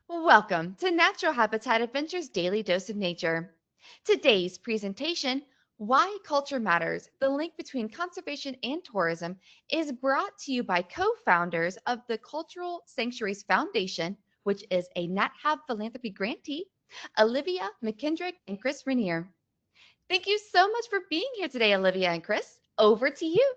Welcome to Natural Habitat Adventures Daily Dose of Nature. Today's presentation, Why Culture Matters, the link between conservation and tourism, is brought to you by co-founders of the Cultural Sanctuaries Foundation, which is a Nat Hab Philanthropy grantee, Olivia, McKendrick, and Chris Rainier. Thank you so much for being here today, Olivia and Chris. Over to you.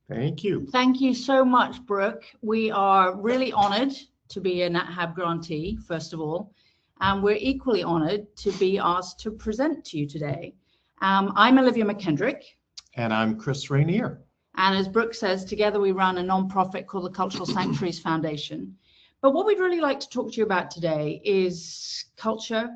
Thank you. Thank you so much, Brooke. We are really honored to be a Nat Hab grantee, first of all, and we're equally honored to be asked to present to you today. I'm Olivia McKendrick. And I'm Chris Rainier. And as Brooke says, together we run a nonprofit called the Cultural Sanctuaries Foundation. But what we'd really like to talk to you about today is culture,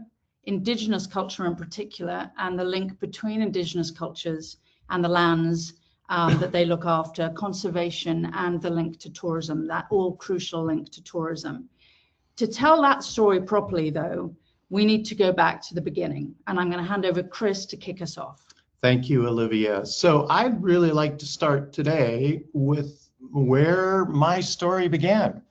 Indigenous culture in particular, and the link between Indigenous cultures and the lands that they look after, conservation, and the link to tourism, that all crucial link to tourism. To tell that story properly, though, we need to go back to the beginning. And I'm going to hand over Chris to kick us off. Thank you, Olivia. So I'd really like to start today with where my story began.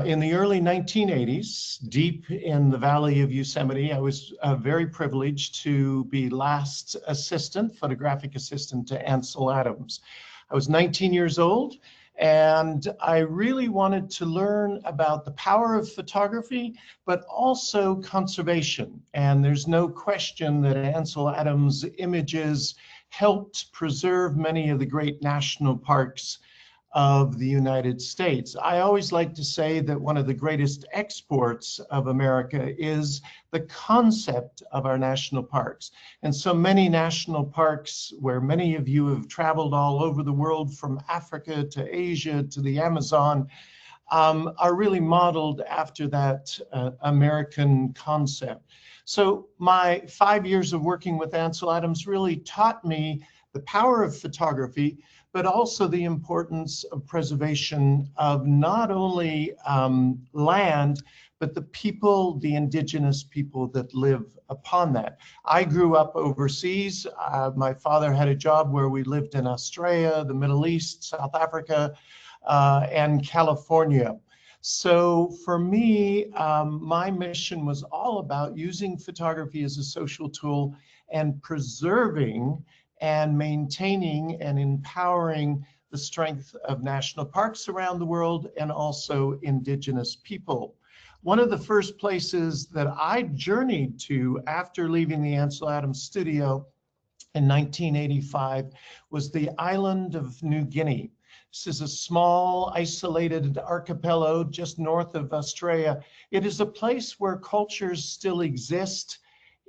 In the early 1980s, deep in the valley of Yosemite, I was very privileged to be last assistant, photographic assistant to Ansel Adams. I was 19 years old, and I really wanted to learn about the power of photography, but also conservation. And there's no question that Ansel Adams' images helped preserve many of the great national parks of the United States. I always like to say that one of the greatest exports of America is the concept of our national parks. And so many national parks, where many of you have traveled all over the world, from Africa to Asia to the Amazon, are really modeled after that American concept. So my 5 years of working with Ansel Adams really taught me the power of photography, but also the importance of preservation of not only land, but the people, the indigenous people that live upon that. I grew up overseas. My father had a job where we lived in Australia, the Middle East, South Africa, and California. So for me, my mission was all about using photography as a social tool and preserving and maintaining and empowering the strength of national parks around the world and also indigenous people. One of the first places that I journeyed to after leaving the Ansel Adams studio in 1985 was the island of New Guinea. This is a small, isolated archipelago just north of Australia. It is a place where cultures still exist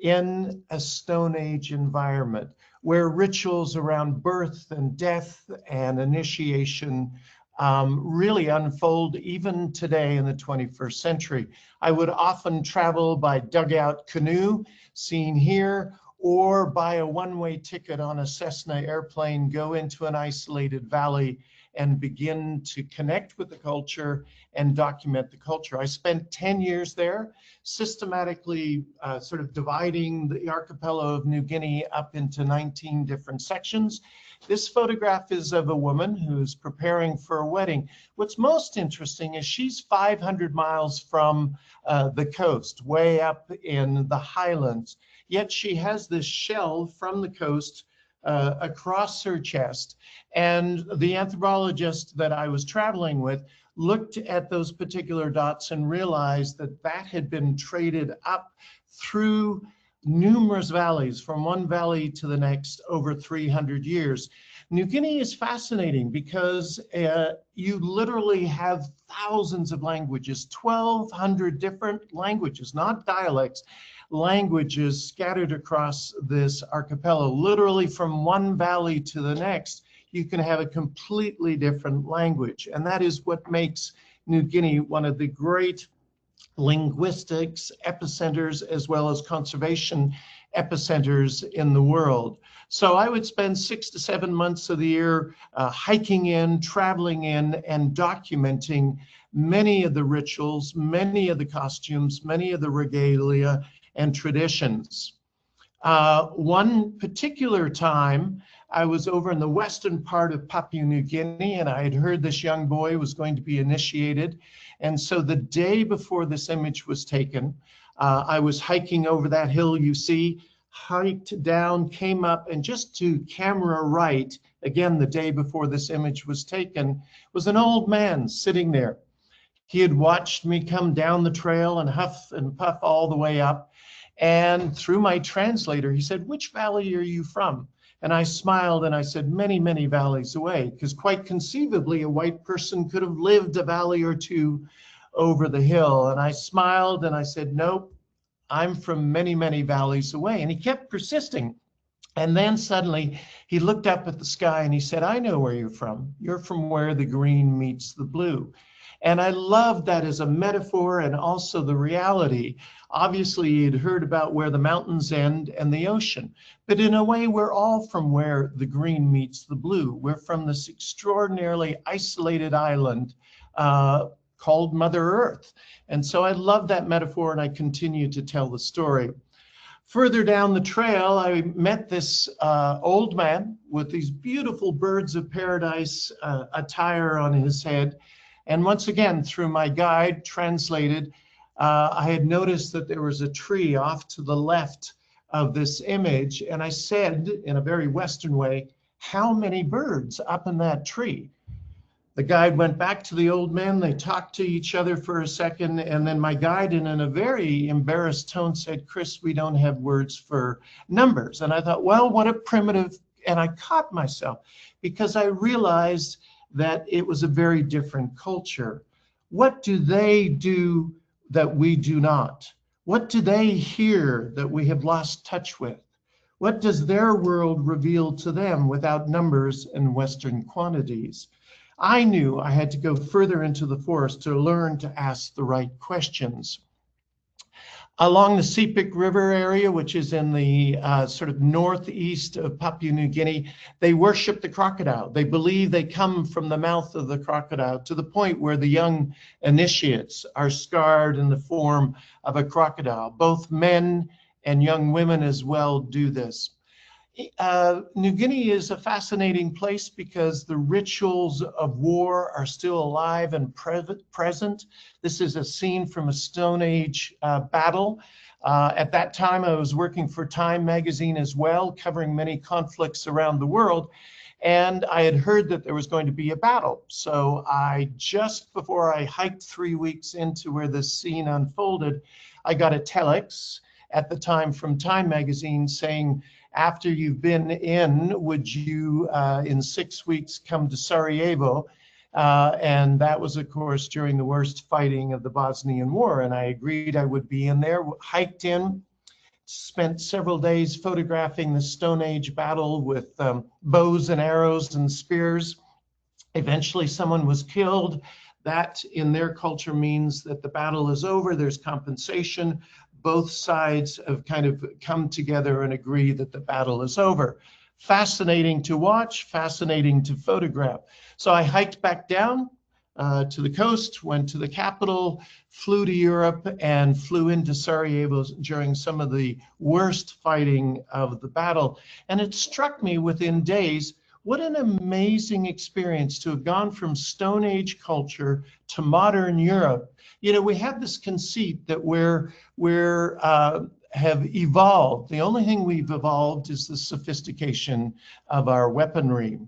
in a Stone Age environment, where rituals around birth and death and initiation really unfold even today in the 21st century. I would often travel by dugout canoe, seen here, or buy a one-way ticket on a Cessna airplane, go into an isolated valley and begin to connect with the culture and document the culture. I spent 10 years there, systematically sort of dividing the archipelago of New Guinea up into 19 different sections. This photograph is of a woman who's preparing for a wedding. What's most interesting is she's 500 miles from the coast, way up in the highlands, yet she has this shell from the coast across her chest. And the anthropologist that I was traveling with looked at those particular dots and realized that that had been traded up through numerous valleys, from one valley to the next, over 300 years. New Guinea is fascinating because you literally have thousands of languages, 1,200 different languages, not dialects, languages scattered across this archipelago. Literally from one valley to the next, you can have a completely different language. And that is what makes New Guinea one of the great linguistics epicenters as well as conservation epicenters in the world. So I would spend 6 to 7 months of the year hiking in, traveling in, and documenting many of the rituals, many of the costumes, many of the regalia and traditions. One particular time, I was over in the western part of Papua New Guinea, and I had heard this young boy was going to be initiated. And so the day before this image was taken, I was hiking over that hill you see, hiked down, came up, and just to camera right, again, the day before this image was taken, was an old man sitting there. He had watched me come down the trail and huff and puff all the way up. And through my translator, he said, "Which valley are you from?" And I smiled and I said, "Many, many valleys away," because quite conceivably a white person could have lived a valley or two over the hill. And I smiled and I said, "Nope, I'm from many, many valleys away." And he kept persisting. And then suddenly he looked up at the sky and he said, "I know where you're from. You're from where the green meets the blue." And I loved that as a metaphor and also the reality. Obviously, he'd heard about where the mountains end and the ocean, but in a way, we're all from where the green meets the blue. We're from this extraordinarily isolated island called Mother Earth. And so I love that metaphor, and I continue to tell the story. Further down the trail, I met this old man with these beautiful birds of paradise attire on his head. And once again, through my guide translated, I had noticed that there was a tree off to the left of this image. And I said, in a very Western way, "How many birds up in that tree?" The guide went back to the old man. They talked to each other for a second. And then my guide, in a very embarrassed tone, said, "Chris, we don't have words for numbers." And I thought, well, what a primitive, and I caught myself because I realized that it was a very different culture. What do they do that we do not? What do they hear that we have lost touch with? What does their world reveal to them without numbers and Western quantities? I knew I had to go further into the forest to learn to ask the right questions. Along the Sepik River area, which is in the sort of northeast of Papua New Guinea, they worship the crocodile. They believe they come from the mouth of the crocodile, to the point where the young initiates are scarred in the form of a crocodile. Both men and young women as well do this. New Guinea is a fascinating place because the rituals of war are still alive and present. This is a scene from a Stone Age battle. At that time, I was working for Time magazine as well, covering many conflicts around the world. And I had heard that there was going to be a battle. So just before I hiked 3 weeks into where this scene unfolded, I got a telex at the time from Time magazine saying, "After you've been in, would you, in 6 weeks, come to Sarajevo?" And that was, of course, during the worst fighting of the Bosnian War. And I agreed I would be in there, hiked in, spent several days photographing the Stone Age battle with bows and arrows and spears. Eventually, someone was killed. That, in their culture, means that the battle is over. There's compensation. Both sides have kind of come together and agree that the battle is over. Fascinating to watch, fascinating to photograph. So I hiked back down to the coast, went to the capital, flew to Europe, and flew into Sarajevo during some of the worst fighting of the battle. And it struck me within days, what an amazing experience to have gone from Stone Age culture to modern Europe. You know, we have this conceit that we're have evolved. The only thing we've evolved is the sophistication of our weaponry.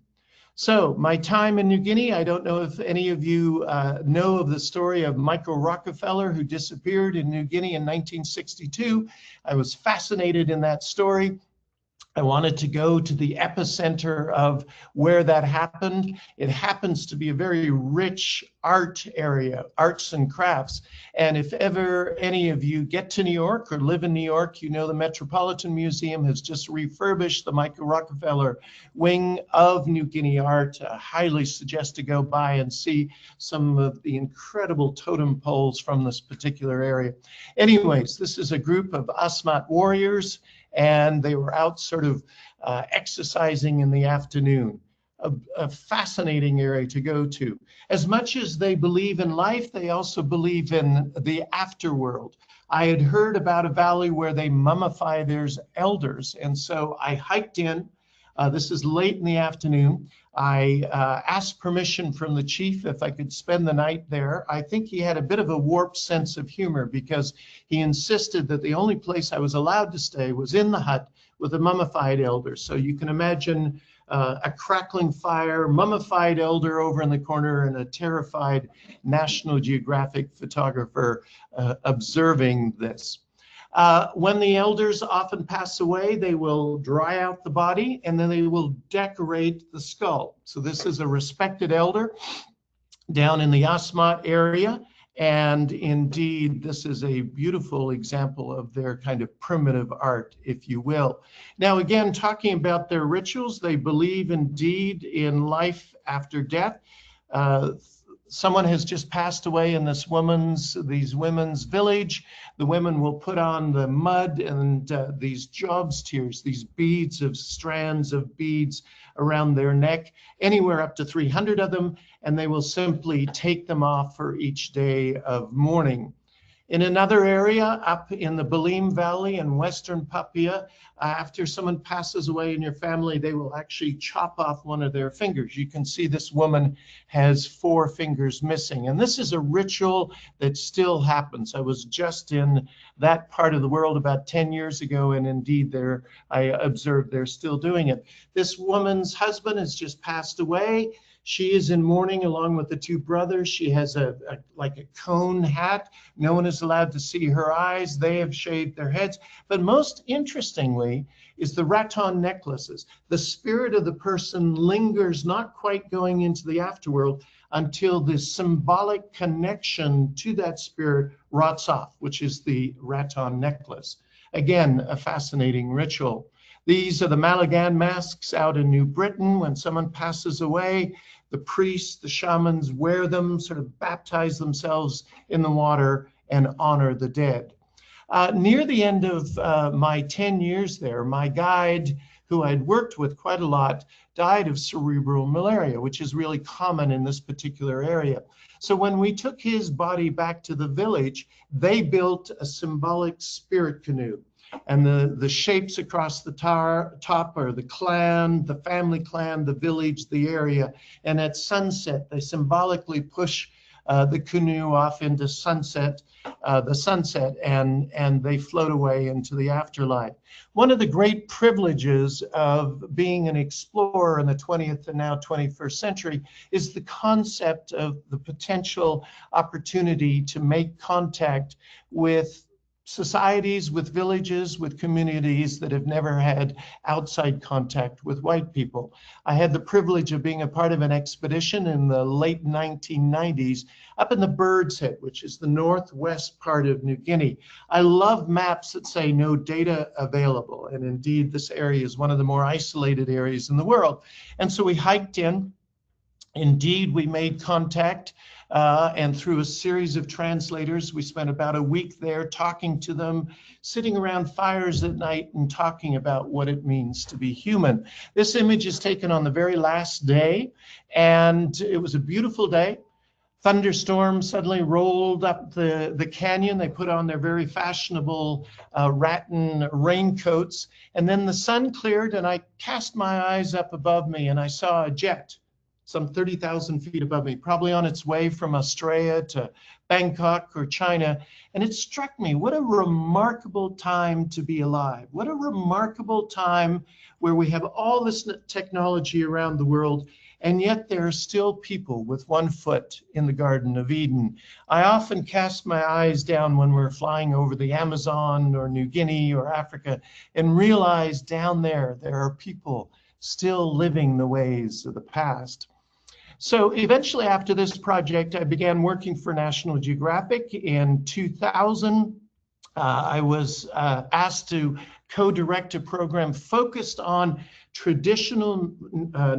So my time in New Guinea, I don't know if any of you know of the story of Michael Rockefeller, who disappeared in New Guinea in 1962. I was fascinated in that story. I wanted to go to the epicenter of where that happened. It happens to be a very rich art area, arts and crafts. And if ever any of you get to New York or live in New York, you know the Metropolitan Museum has just refurbished the Michael Rockefeller wing of New Guinea art. I highly suggest to go by and see some of the incredible totem poles from this particular area. Anyways, this is a group of Asmat warriors, and they were out sort of exercising in the afternoon. A fascinating area to go to. As much as they believe in life, they also believe in the afterworld. I had heard about a valley where they mummify their elders, and so I hiked in. This is late in the afternoon. I asked permission from the chief if I could spend the night there. I think he had a bit of a warped sense of humor because he insisted that the only place I was allowed to stay was in the hut with a mummified elder. So you can imagine a crackling fire, mummified elder over in the corner, and a terrified National Geographic photographer observing this. When the elders often pass away, they will dry out the body and then they will decorate the skull. So this is a respected elder down in the Asmat area. And indeed, this is a beautiful example of their kind of primitive art, if you will. Now, again, talking about their rituals, they believe indeed in life after death. Someone has just passed away in these women's village. The women will put on the mud and these jobs tears, these beads of strands of beads around their neck, anywhere up to 300 of them, and they will simply take them off for each day of mourning. In another area up in the Balim Valley in Western Papua, after someone passes away in your family, they will actually chop off one of their fingers. You can see this woman has 4 fingers missing. And this is a ritual that still happens. I was just in that part of the world about 10 years ago, and indeed I observed they're still doing it. This woman's husband has just passed away. She is in mourning along with the 2 brothers. She has like a cone hat. No one is allowed to see her eyes. They have shaved their heads. But most interestingly is the rattan necklaces. The spirit of the person lingers, not quite going into the afterworld until the symbolic connection to that spirit rots off, which is the rattan necklace. Again, a fascinating ritual. These are the Malagan masks out in New Britain. When someone passes away, the priests, the shamans wear them, sort of baptize themselves in the water and honor the dead. Near the end of my 10 years there, my guide, who I'd worked with quite a lot, died of cerebral malaria, which is really common in this particular area. So when we took his body back to the village, they built a symbolic spirit canoe. And the shapes across the top are the clan, the family clan, the village, the area. And at sunset, they symbolically push the canoe off into the sunset, and they float away into the afterlife. One of the great privileges of being an explorer in the 20th and now 21st century is the concept of the potential opportunity to make contact with societies, with villages, with communities that have never had outside contact with white people. I had the privilege of being a part of an expedition in the late 1990s up in the Bird's Head, which is the northwest part of New Guinea. I love maps that say no data available, and indeed this area is one of the more isolated areas in the world. And so we hiked in. Indeed, we made contact, and through a series of translators, we spent about a week there talking to them, sitting around fires at night and talking about what it means to be human. This image is taken on the very last day, and it was a beautiful day. Thunderstorm suddenly rolled up the canyon. They put on their very fashionable rattan raincoats, and then the sun cleared, and I cast my eyes up above me, and I saw a jet some 30,000 feet above me, probably on its way from Australia to Bangkok or China. And it struck me, what a remarkable time to be alive. What a remarkable time where we have all this technology around the world, and yet there are still people with 1 foot in the Garden of Eden. I often cast my eyes down when we're flying over the Amazon or New Guinea or Africa and realize down there are people still living the ways of the past. So eventually after this project, I began working for National Geographic. In 2000, I was asked to co-direct a program focused on traditional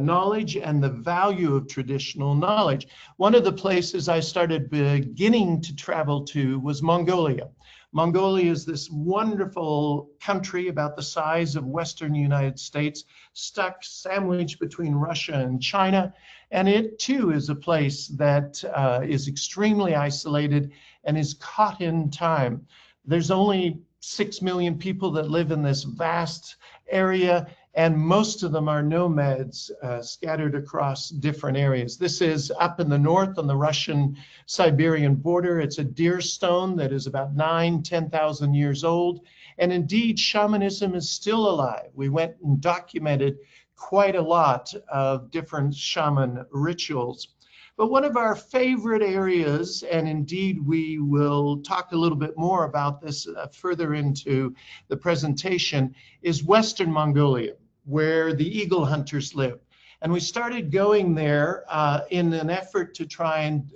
knowledge and the value of traditional knowledge. One of the places I started beginning to travel to was Mongolia. Mongolia is this wonderful country about the size of Western United States, stuck sandwiched between Russia and China. And it too is a place that is extremely isolated and is caught in time. There's only 6 million people that live in this vast area, and most of them are nomads scattered across different areas. This is up in the north on the Russian-Siberian border. It's a deer stone that is about 10,000 years old. And indeed, shamanism is still alive. We went and documented quite a lot of different shaman rituals. But one of our favorite areas, and indeed we will talk a little bit more about this further into the presentation, is Western Mongolia, where the eagle hunters live. And we started going there in an effort to try and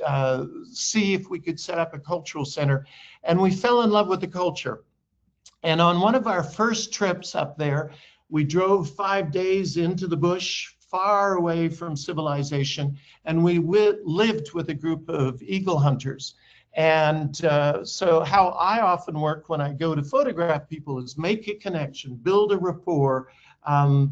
see if we could set up a cultural center. And we fell in love with the culture. And on one of our first trips up there, we drove 5 days into the bush, far away from civilization, and we lived with a group of eagle hunters. And so how I often work when I go to photograph people is make a connection, build a rapport,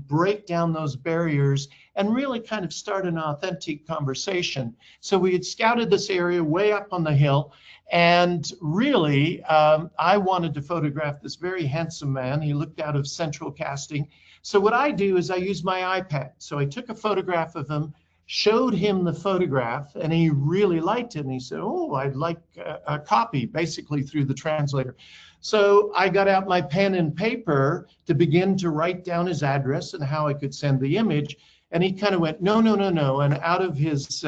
break down those barriers, and really kind of start an authentic conversation. So we had scouted this area way up on the hill, and really I wanted to photograph this very handsome man. He looked out of central casting. So what I do is I use my iPad. So I took a photograph of him, showed him the photograph, and he really liked it. And he said, oh, I'd like a copy, basically through the translator. So I got out my pen and paper to begin to write down his address and how I could send the image. And he kind of went, no, no, no, no. And out of his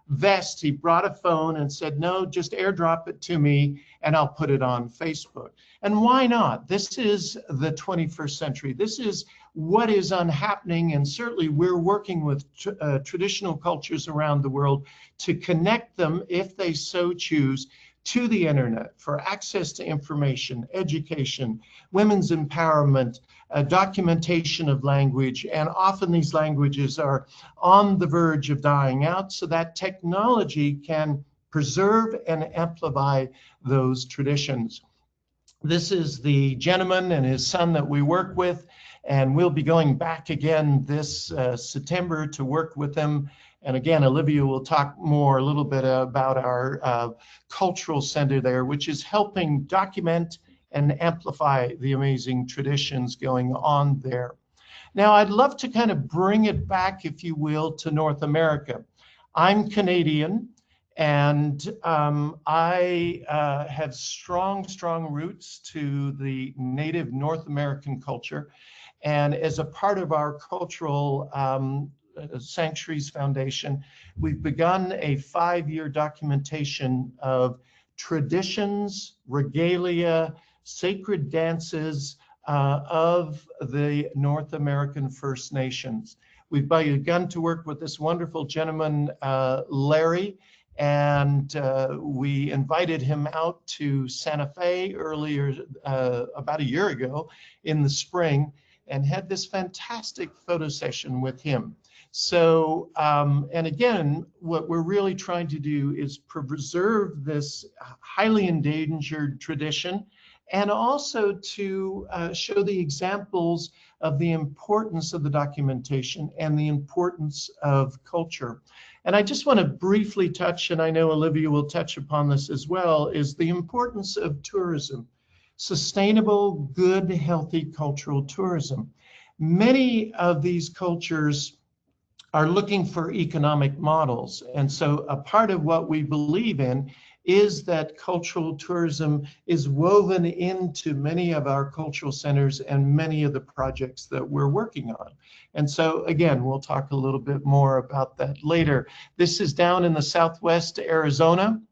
vest, he brought a phone and said, no, just airdrop it to me and I'll put it on Facebook. And why not? This is the 21st century. This is what is happening, and certainly we're working with traditional cultures around the world to connect them, if they so choose, to the internet for access to information, education, women's empowerment, documentation of language, and often these languages are on the verge of dying out, so that technology can preserve and amplify those traditions. This is the gentleman and his son that we work with, and we'll be going back again this September to work with them. And again, Olivia will talk more a little bit about our cultural center there, which is helping document and amplify the amazing traditions going on there. Now, I'd love to kind of bring it back, if you will, to North America. I'm Canadian, and I have strong roots to the native North American culture. And as a part of our Cultural Sanctuaries Foundation, we've begun a 5-year documentation of traditions, regalia, sacred dances of the North American First Nations. We've begun to work with this wonderful gentleman, Larry, and we invited him out to Santa Fe earlier, about a year ago in the spring, and had this fantastic photo session with him. So, and again, what we're really trying to do is preserve this highly endangered tradition, and also to show the examples of the importance of the documentation and the importance of culture. And I just want to briefly touch, and I know Olivia will touch upon this as well, is the importance of tourism. Sustainable, good, healthy cultural tourism. Many of these cultures are looking for economic models. And so a part of what we believe in is that cultural tourism is woven into many of our cultural centers and many of the projects that we're working on. And so again, we'll talk a little bit more about that later. This is down in the Southwest Arizona,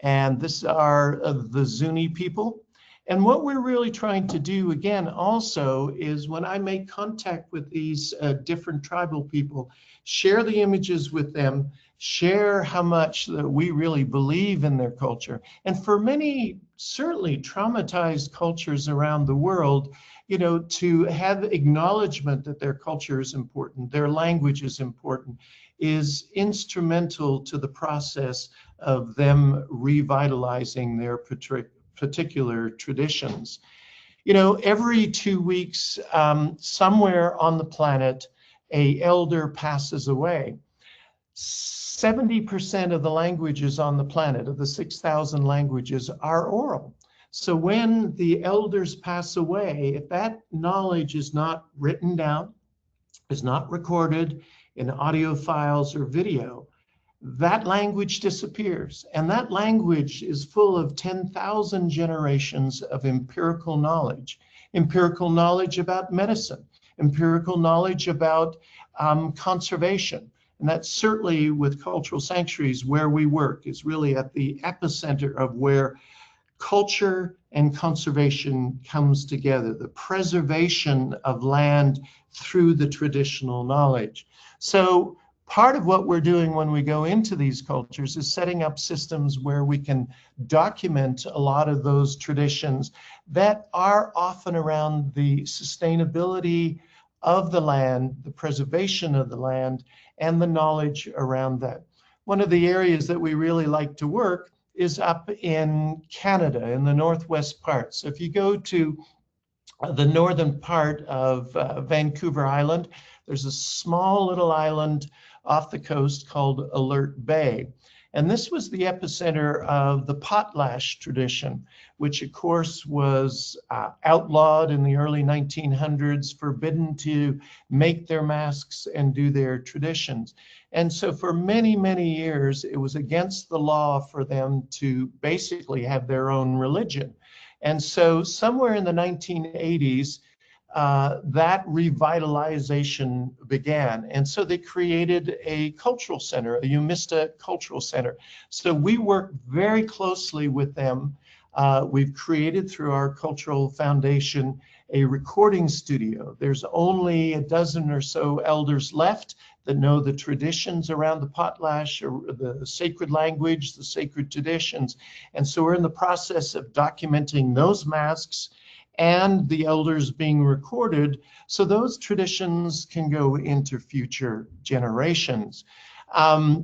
and this are the Zuni people. And what we're really trying to do, again, also is when I make contact with these different tribal people, share the images with them, share how much that we really believe in their culture. And for many, certainly traumatized cultures around the world, you know, to have acknowledgement that their culture is important, their language is important, is instrumental to the process of them revitalizing their particular traditions. You know, every 2 weeks, somewhere on the planet, an elder passes away. 70% of the languages on the planet, of the 6,000 languages, are oral. So when the elders pass away, if that knowledge is not written down, is not recorded in audio files or video, that language disappears. And that language is full of 10,000 generations of empirical knowledge about medicine, empirical knowledge about conservation. And that's certainly with Cultural Sanctuaries where we work, is really at the epicenter of where culture and conservation comes together, the preservation of land through the traditional knowledge. So part of what we're doing when we go into these cultures is setting up systems where we can document a lot of those traditions that are often around the sustainability of the land, the preservation of the land, and the knowledge around that. One of the areas that we really like to work is up in Canada, in the northwest part. So if you go to the northern part of Vancouver Island, there's a small little island off the coast called Alert Bay. And this was the epicenter of the potlatch tradition, which of course was outlawed in the early 1900s, forbidden to make their masks and do their traditions. And so for many, many years, it was against the law for them to basically have their own religion. And so somewhere in the 1980s, that revitalization began. And so they created a cultural center, a Umista Cultural Center. So we work very closely with them. We've created through our Cultural Foundation a recording studio. There's only a dozen or so elders left that know the traditions around the potlatch, or the sacred language, the sacred traditions. And so we're in the process of documenting those masks and the elders being recorded, so those traditions can go into future generations.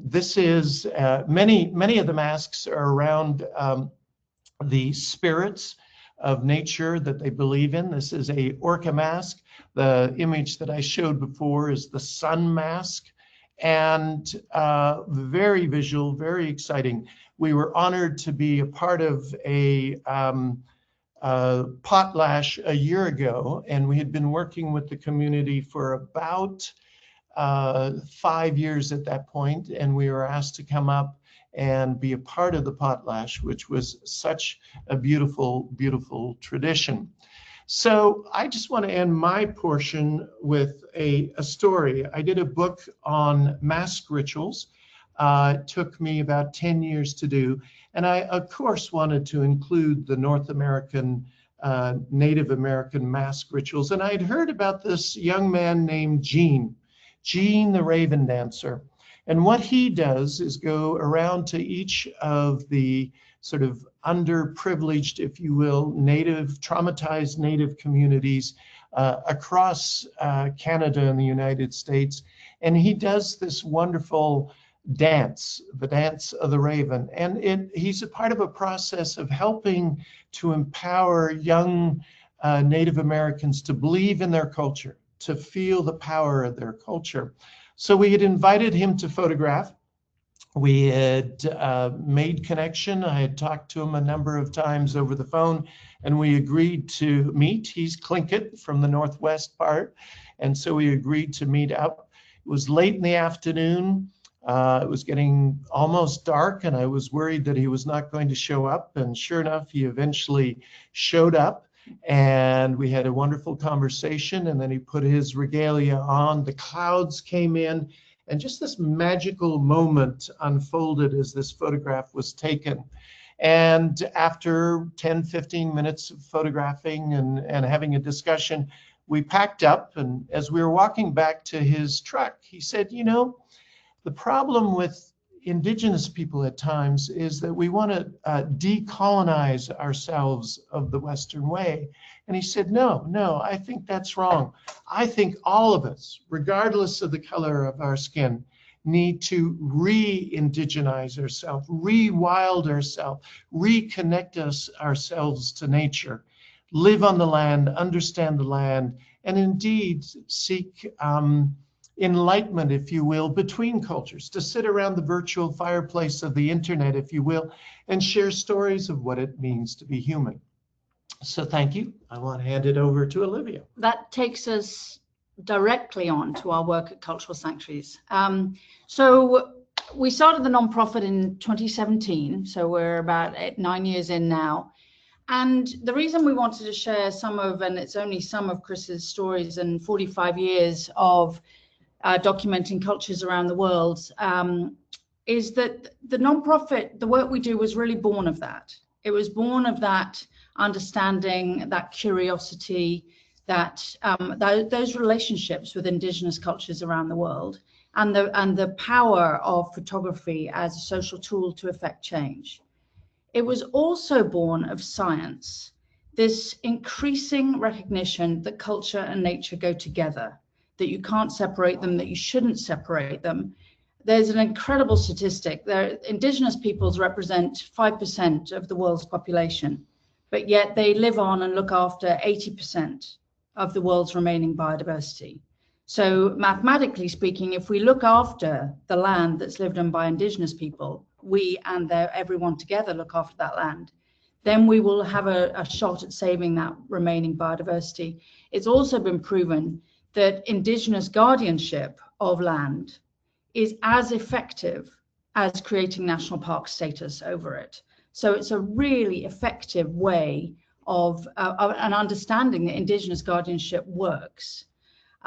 This is, many of the masks are around the spirits of nature that they believe in. This is a orca mask. The image that I showed before is the sun mask, and very visual, very exciting. We were honored to be a part of a potlatch a year ago, and we had been working with the community for about 5 years at that point, and we were asked to come up and be a part of the potlatch, which was such a beautiful, beautiful tradition. So I just want to end my portion with a story. I did a book on mask rituals. It took me about 10 years to do. And I, of course, wanted to include the North American, Native American mask rituals. And I'd heard about this young man named Gene the Raven Dancer. And what he does is go around to each of the sort of underprivileged, if you will, traumatized Native communities across Canada and the United States. And he does this wonderful dance, the dance of the raven. And he's a part of a process of helping to empower young Native Americans to believe in their culture, to feel the power of their culture. So we had invited him to photograph. We had made connection. I had talked to him a number of times over the phone, and we agreed to meet. He's Tlingit from the northwest part, and so we agreed to meet up. It was late in the afternoon. It was getting almost dark, and I was worried that he was not going to show up. And sure enough, he eventually showed up, and we had a wonderful conversation. And then he put his regalia on. The clouds came in, and just this magical moment unfolded as this photograph was taken. And after 10, 15 minutes of photographing and having a discussion, we packed up. And as we were walking back to his truck, he said, you know, the problem with Indigenous people at times is that we want to decolonize ourselves of the Western way. And he said, no, I think that's wrong. I think all of us, regardless of the color of our skin, need to re-indigenize ourselves, re-wild ourselves, reconnect ourselves to nature, live on the land, understand the land, and indeed seek enlightenment, if you will, between cultures, to sit around the virtual fireplace of the internet, if you will, and share stories of what it means to be human. So thank you. I want to hand it over to Olivia. That takes us directly on to our work at Cultural Sanctuaries. So we started the nonprofit in 2017, so we're about 9 years in now. And the reason we wanted to share some of, and it's only some of Chris's stories and 45 years of documenting cultures around the world, is that the nonprofit, the work we do was really born of that. It was born of that understanding, that curiosity, that those relationships with Indigenous cultures around the world, and the power of photography as a social tool to effect change. It was also born of science, this increasing recognition that culture and nature go together, that you can't separate them, that you shouldn't separate them. There's an incredible statistic. Indigenous peoples represent 5% of the world's population, but yet they live on and look after 80% of the world's remaining biodiversity. So mathematically speaking, if we look after the land that's lived on by Indigenous people, we and everyone together look after that land, then we will have a shot at saving that remaining biodiversity. It's also been proven that Indigenous guardianship of land is as effective as creating national park status over it. So it's a really effective way of an understanding that Indigenous guardianship works.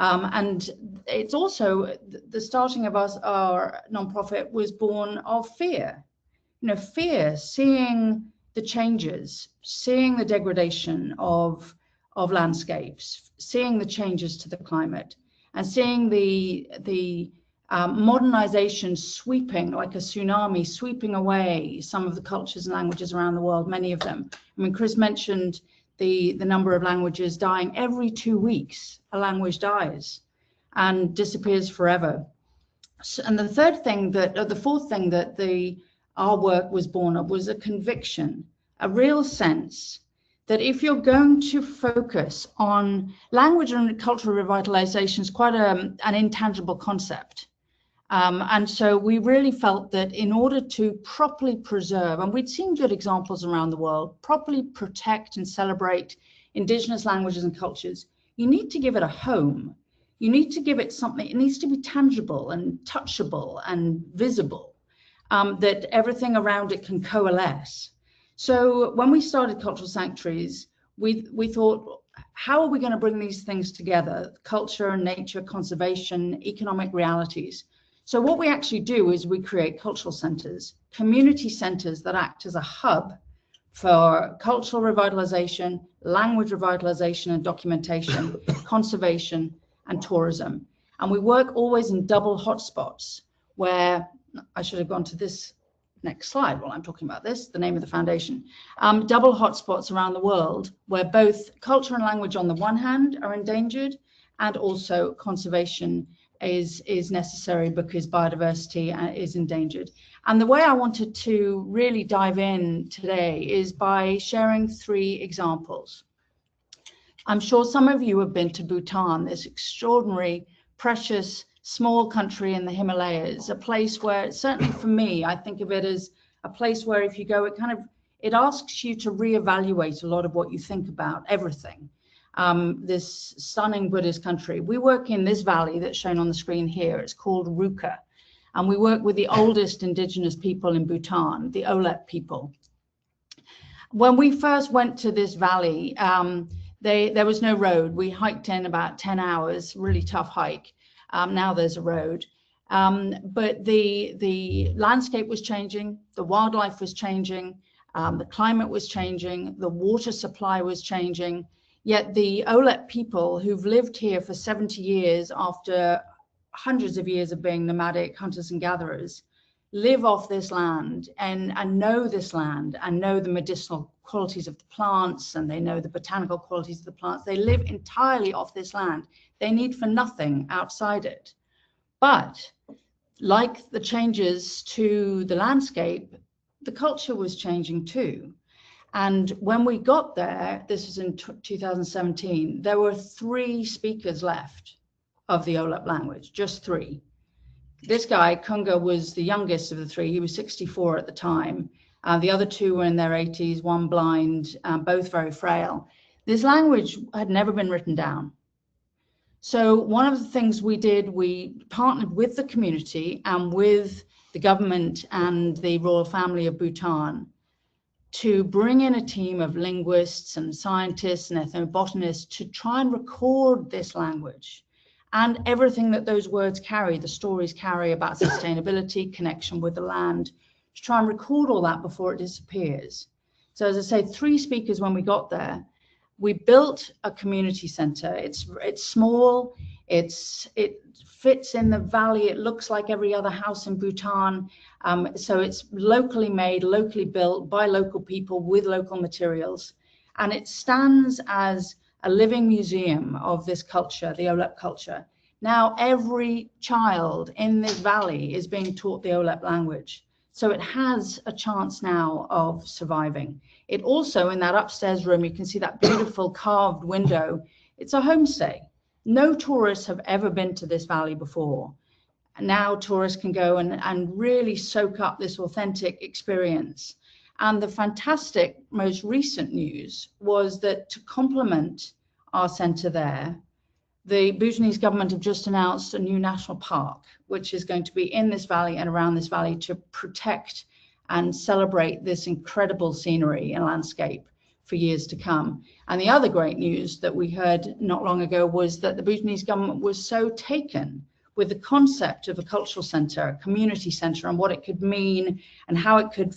And it's also the starting of our nonprofit was born of fear. Fear, seeing the changes, seeing the degradation of landscapes, seeing the changes to the climate, and seeing the modernization sweeping like a tsunami, sweeping away some of the cultures and languages around the world, many of them. I mean, Chris mentioned the number of languages dying. Every 2 weeks, a language dies and disappears forever. And the fourth thing that our work was born of was a conviction, a real sense that if you're going to focus on language and cultural revitalization is quite an intangible concept. And so we really felt that in order to properly preserve, and we'd seen good examples around the world, properly protect and celebrate Indigenous languages and cultures, you need to give it a home. You need to give it something, it needs to be tangible and touchable and visible, that everything around it can coalesce. So when we started Cultural Sanctuaries, we thought, how are we going to bring these things together? Culture, nature, conservation, economic realities. So what we actually do is we create cultural centers, community centers that act as a hub for cultural revitalization, language revitalization and documentation, conservation and tourism. And we work always in double hotspots where, I should have gone to this next slide while I'm talking about this, the name of the foundation, double hotspots around the world where both culture and language on the one hand are endangered and also conservation is necessary because biodiversity is endangered. And the way I wanted to really dive in today is by sharing 3 examples. I'm sure some of you have been to Bhutan, this extraordinary, precious, small country in the Himalayas, a place where, certainly for me, I think of it as a place where if you go, it asks you to reevaluate a lot of what you think about everything. This stunning Buddhist country. We work in this valley that's shown on the screen here. It's called Ruka. And we work with the oldest Indigenous people in Bhutan, the Olep people. When we first went to this valley, there was no road. We hiked in about 10 hours, really tough hike. Now there's a road. But the landscape was changing, the wildlife was changing, the climate was changing, the water supply was changing. Yet the Olep people who've lived here for 70 years after hundreds of years of being nomadic hunters and gatherers live off this land and know this land and know the medicinal qualities of the plants, and they know the botanical qualities of the plants. They live entirely off this land. They need for nothing outside it. But like the changes to the landscape, the culture was changing too. And when we got there, this was in 2017, there were 3 speakers left of the Olep language, just 3. This guy, Kunga, was the youngest of the 3. He was 64 at the time. The other two were in their 80s, one blind, both very frail. This language had never been written down. So one of the things we did, we partnered with the community and with the government and the royal family of Bhutan to bring in a team of linguists and scientists and ethnobotanists to try and record this language and everything that those words carry, the stories carry about sustainability, connection with the land, to try and record all that before it disappears. So as I say, 3 speakers when we got there. We built a community center. It's small, it fits in the valley. It looks like every other house in Bhutan. So it's locally made, locally built by local people with local materials. And it stands as a living museum of this culture, the Olep culture. Now every child in this valley is being taught the Olep language. So it has a chance now of surviving. It also, in that upstairs room, you can see that beautiful carved window. It's a homestay. No tourists have ever been to this valley before. Now tourists can go and really soak up this authentic experience. And the fantastic, most recent news was that to complement our center there, the Bhutanese government have just announced a new national park, which is going to be in this valley and around this valley to protect and celebrate this incredible scenery and landscape for years to come. And the other great news that we heard not long ago was that the Bhutanese government was so taken with the concept of a cultural center, a community center, and what it could mean and how it could,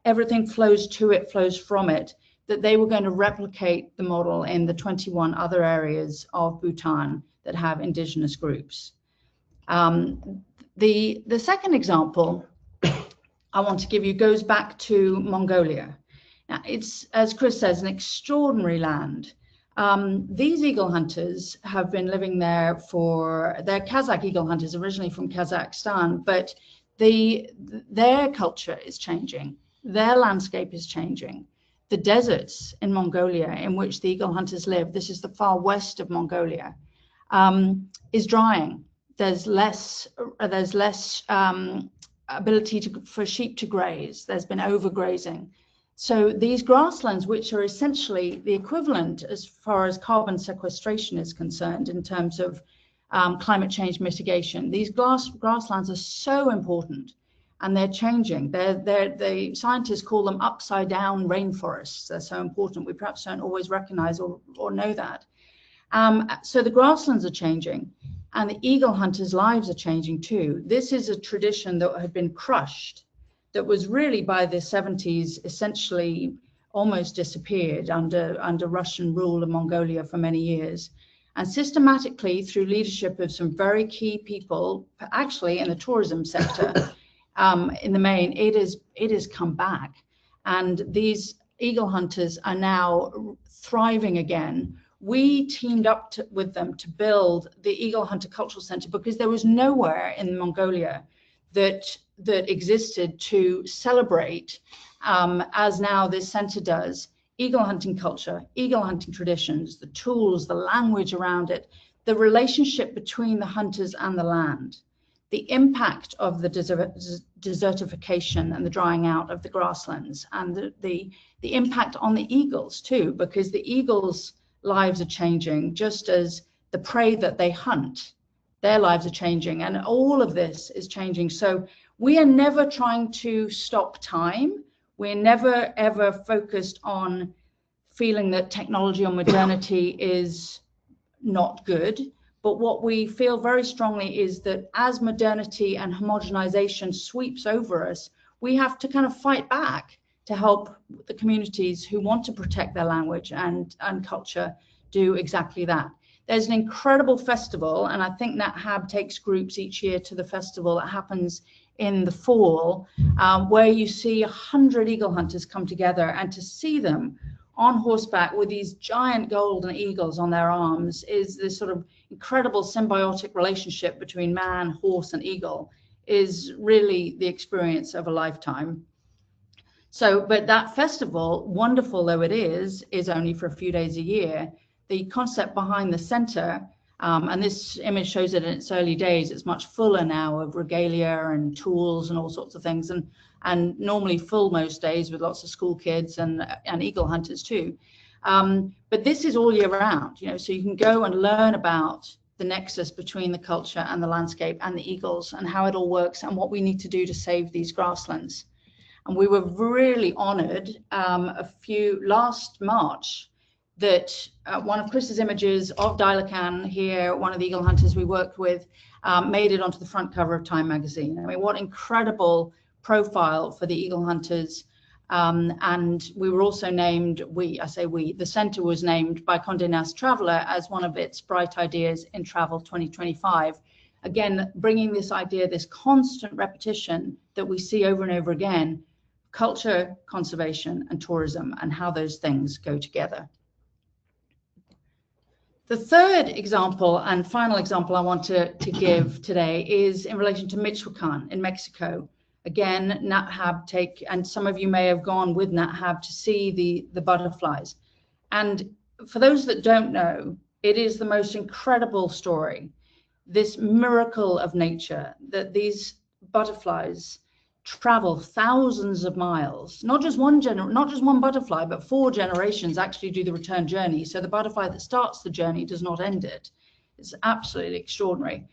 everything flows to it, flows from it, that they were going to replicate the model in the 21 other areas of Bhutan that have indigenous groups. The second example I want to give you goes back to Mongolia. Now, it's, as Chris says, an extraordinary land. These eagle hunters have been living there they're Kazakh eagle hunters, originally from Kazakhstan, but their culture is changing. Their landscape is changing. The deserts in Mongolia in which the eagle hunters live, this is the far west of Mongolia, is drying. There's less ability for sheep to graze. There's been overgrazing. So these grasslands, which are essentially the equivalent as far as carbon sequestration is concerned in terms of climate change mitigation, these grasslands are so important. And they're changing. The scientists call them upside down rainforests. They're so important. We perhaps don't always recognize or know that. So the grasslands are changing and the eagle hunters' lives are changing too. This is a tradition that had been crushed, that was really by the 70s essentially almost disappeared under Russian rule of Mongolia for many years. And systematically, through leadership of some very key people, actually in the tourism sector, in the main, it has come back. And these eagle hunters are now thriving again. We teamed up with them to build the Eagle Hunter Cultural Center because there was nowhere in Mongolia that existed to celebrate, as now this center does, eagle hunting culture, eagle hunting traditions, the tools, the language around it, the relationship between the hunters and the land, the impact of the desertification and the drying out of the grasslands, and the impact on the eagles too, because the eagles' lives are changing just as the prey that they hunt, their lives are changing, and all of this is changing. So we are never trying to stop time. We're never ever focused on feeling that technology or modernity is not good. But what we feel very strongly is that as modernity and homogenization sweeps over us, we have to kind of fight back to help the communities who want to protect their language and culture do exactly that. There's an incredible festival, and I think Nat Hab takes groups each year to the festival that happens in the fall, where you see 100 eagle hunters come together, and to see them on horseback with these giant golden eagles on their arms is this sort of incredible symbiotic relationship between man, horse, and eagle is really the experience of a lifetime. So, but that festival, wonderful though it is only for a few days a year. The concept behind the center, and this image shows it in its early days, it's much fuller now of regalia and tools and all sorts of things. And and normally full most days with lots of school kids and eagle hunters too. But this is all year round, so you can go and learn about the nexus between the culture and the landscape and the eagles and how it all works and what we need to do to save these grasslands. And we were really honored last March that one of Chris's images of Dilacan here, one of the eagle hunters we worked with, made it onto the front cover of Time magazine. I mean, what incredible profile for the eagle hunters. And we were also named, the center was named by Condé Nast Traveler as one of its bright ideas in Travel 2025. Again, bringing this idea, this constant repetition that we see over and over again, culture, conservation, and tourism, and how those things go together. The third example and final example I want to give today is in relation to Michoacan in Mexico. Again, Nat Hab and some of you may have gone with Nat Hab to see the butterflies. And for those that don't know, it is the most incredible story, this miracle of nature, that these butterflies travel thousands of miles. Not just one butterfly, but 4 generations actually do the return journey. So the butterfly that starts the journey does not end it. It's absolutely extraordinary.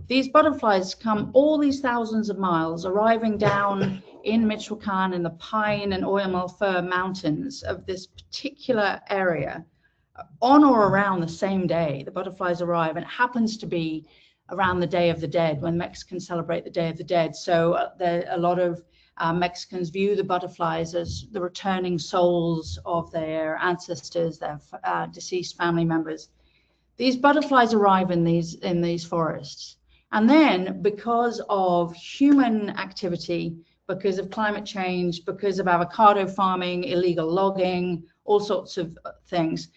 These butterflies come all these thousands of miles, arriving down in Michoacan in the pine and Oyamel fir mountains of this particular area on or around the same day. The butterflies arrive, and it happens to be around the Day of the Dead, when Mexicans celebrate the Day of the Dead. So a lot of Mexicans view the butterflies as the returning souls of their ancestors, their deceased family members. These butterflies arrive in these forests. And then, because of human activity, because of climate change, because of avocado farming, illegal logging, all sorts of things,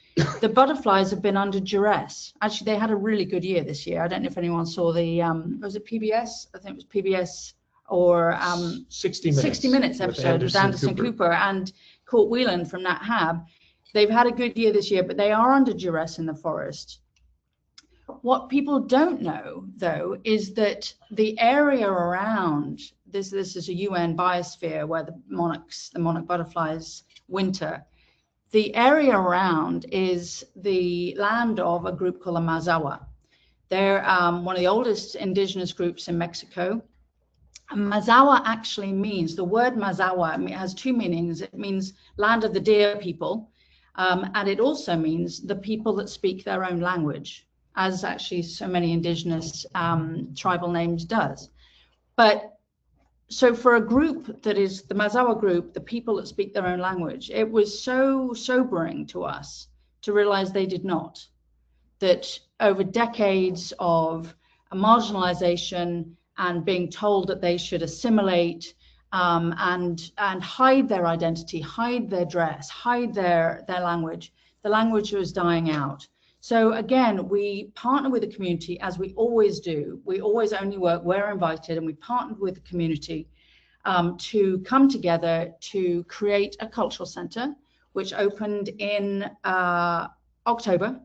the butterflies have been under duress. Actually, they had a really good year this year. I don't know if anyone saw the, was it PBS? I think it was PBS or 60 Minutes episode with Anderson Cooper and Court Whelan from Nat Hab. They've had a good year this year, but they are under duress in the forest. What people don't know, though, is that the area around this is a UN biosphere where the monarch butterflies winter. The area around is the land of a group called the Mazawa. They're one of the oldest indigenous groups in Mexico. And Mazawa actually means, the word Mazawa, it has 2 meanings. It means land of the deer people, and it also means the people that speak their own language, as actually so many indigenous tribal names does. But so for a group that is the Mazawa group, the people that speak their own language, it was so sobering to us to realize they did not. That over decades of marginalization and being told that they should assimilate and hide their identity, hide their dress, hide their language, the language was dying out. So again, we partner with the community, as we always do. We always only work where invited, and we partnered with the community to come together to create a cultural center, which opened in October.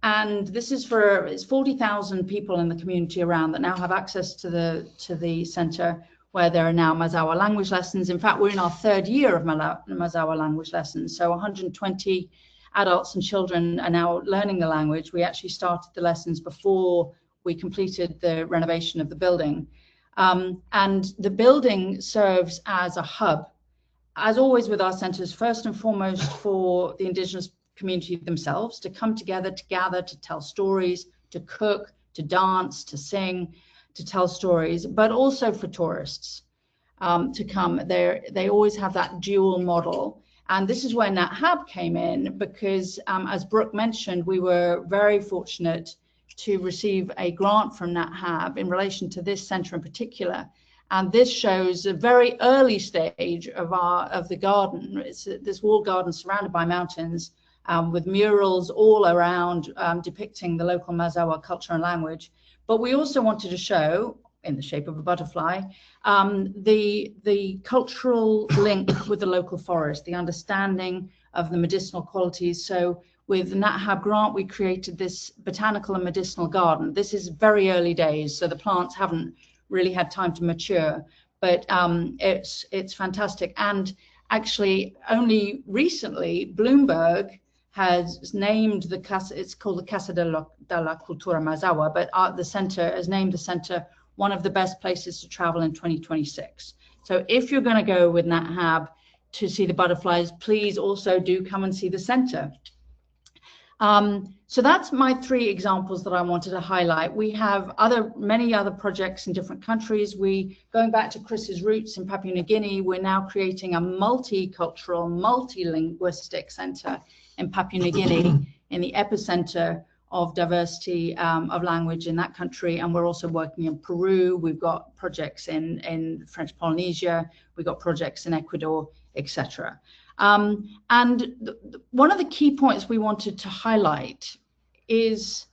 And this is it's 40,000 people in the community around that now have access to the center, where there are now Mazawa language lessons. In fact, we're in our 3rd year of Mazawa language lessons. So 120 adults and children are now learning the language. We actually started the lessons before we completed the renovation of the building. And the building serves as a hub, as always with our centers, first and foremost for the indigenous community themselves to come together, to gather, to tell stories, to cook, to dance, to sing, to tell stories, but also for tourists to come. They always have that dual model. And this is where Nat Hab came in, because as Brooke mentioned, we were very fortunate to receive a grant from Nat Hab in relation to this center in particular. And this shows a very early stage of the garden. It's this walled garden surrounded by mountains with murals all around depicting the local Mazawa culture and language. But we also wanted to show, in the shape of a butterfly, the cultural link with the local forest, the understanding of the medicinal qualities. So with the Nat Hab grant, we created this botanical and medicinal garden. This is very early days, so the plants haven't really had time to mature. but it's fantastic. And actually, only recently, Bloomberg has named the casa, it's called the Casa de la Cultura Mazawa, but the center has named the center one of the best places to travel in 2026. So if you're going to go with Nat Hab to see the butterflies, please also do come and see the center. So that's my 3 examples that I wanted to highlight. We have many other projects in different countries. Going back to Chris's roots in Papua New Guinea, we're now creating a multicultural, multilinguistic center in Papua New Guinea, in the epicenter of diversity of language in that country. And we're also working in Peru. We've got projects in French Polynesia. We've got projects in Ecuador, etc. And one of the key points we wanted to highlight is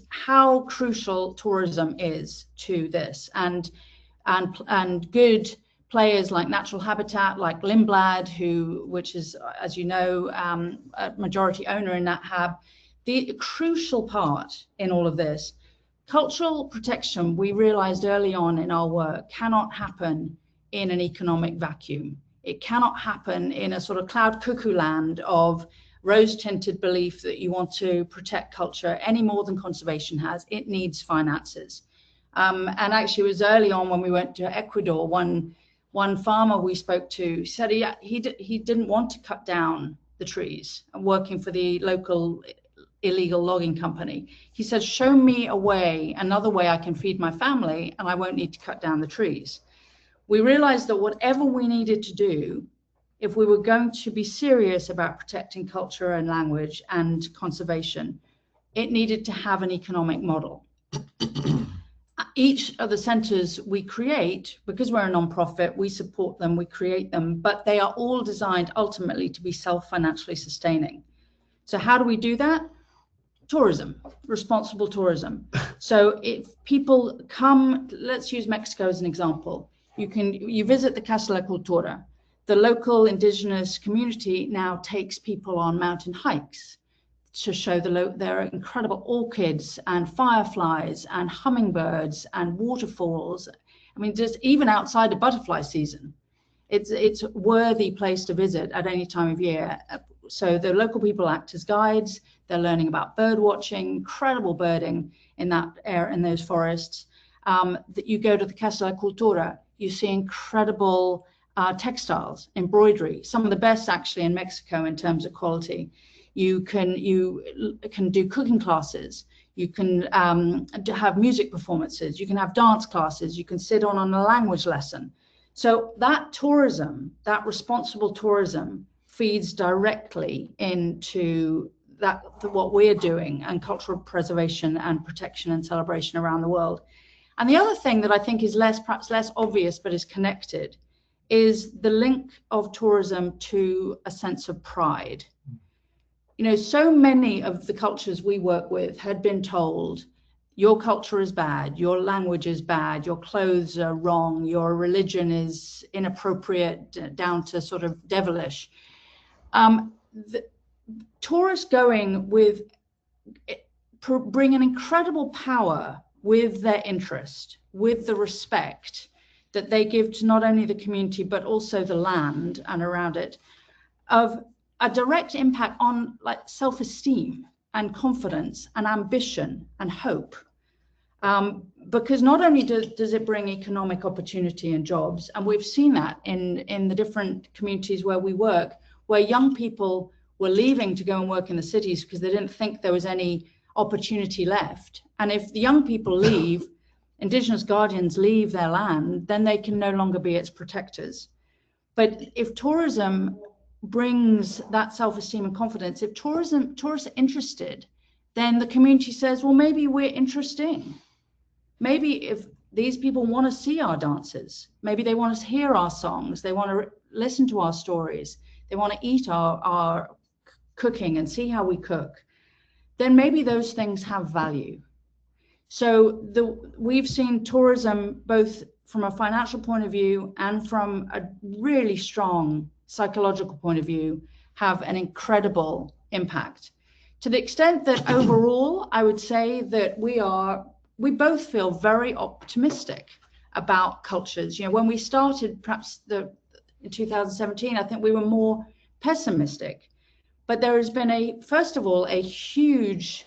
how crucial tourism is to this, and good players like Natural Habitat, like Lindblad, which is, as you know, a majority owner in Nat Hab. The crucial part in all of this, cultural protection, we realized early on in our work, cannot happen in an economic vacuum. It cannot happen in a sort of cloud cuckoo land of rose-tinted belief that you want to protect culture any more than conservation has. It needs finances. And actually, it was early on when we went to Ecuador, one farmer we spoke to said he didn't want to cut down the trees, and working for the local illegal logging company. He said, show me another way I can feed my family, and I won't need to cut down the trees. We realized that whatever we needed to do, if we were going to be serious about protecting culture and language and conservation, it needed to have an economic model. Each of the centers we create, because we're a nonprofit, we support them, we create them, but they are all designed ultimately to be self-financially sustaining. So how do we do that? Tourism, responsible tourism. So if people come, let's use Mexico as an example. You visit the Casa de la Cultura. The local indigenous community now takes people on mountain hikes to show their incredible orchids and fireflies and hummingbirds and waterfalls. I mean, just even outside the butterfly season, it's a worthy place to visit at any time of year. So the local people act as guides. They're learning about bird watching, incredible birding in that area, in those forests. That you go to the Casa de la Cultura, you see incredible textiles, embroidery, some of the best actually in Mexico in terms of quality. You can do cooking classes. You can have music performances. You can have dance classes. You can sit on a language lesson. So that tourism, that responsible tourism, feeds directly into what we're doing, and cultural preservation and protection and celebration around the world. And the other thing that I think is perhaps less obvious, but is connected, is the link of tourism to a sense of pride. You know, so many of the cultures we work with had been told, your culture is bad, your language is bad, your clothes are wrong, your religion is inappropriate, down to sort of devilish. The tourists going bring an incredible power with their interest, with the respect that they give to not only the community, but also the land and around it, of a direct impact on like self-esteem and confidence and ambition and hope. Because not only does it bring economic opportunity and jobs, and we've seen that in the different communities where we work, where young people were leaving to go and work in the cities because they didn't think there was any opportunity left. And if the young people leave, Indigenous guardians leave their land, then they can no longer be its protectors. But if tourism brings that self-esteem and confidence, if tourists are interested, then the community says, well, maybe we're interesting. Maybe if these people want to see our dances, maybe they want to hear our songs, they want to listen to our stories, they want to eat our cooking and see how we cook, then maybe those things have value. So we've seen tourism, both from a financial point of view and from a really strong psychological point of view, have an incredible impact. To the extent that overall, I would say that we both feel very optimistic about cultures. You know, when we started, perhaps in 2017, I think we were more pessimistic. But there has been first of all, a huge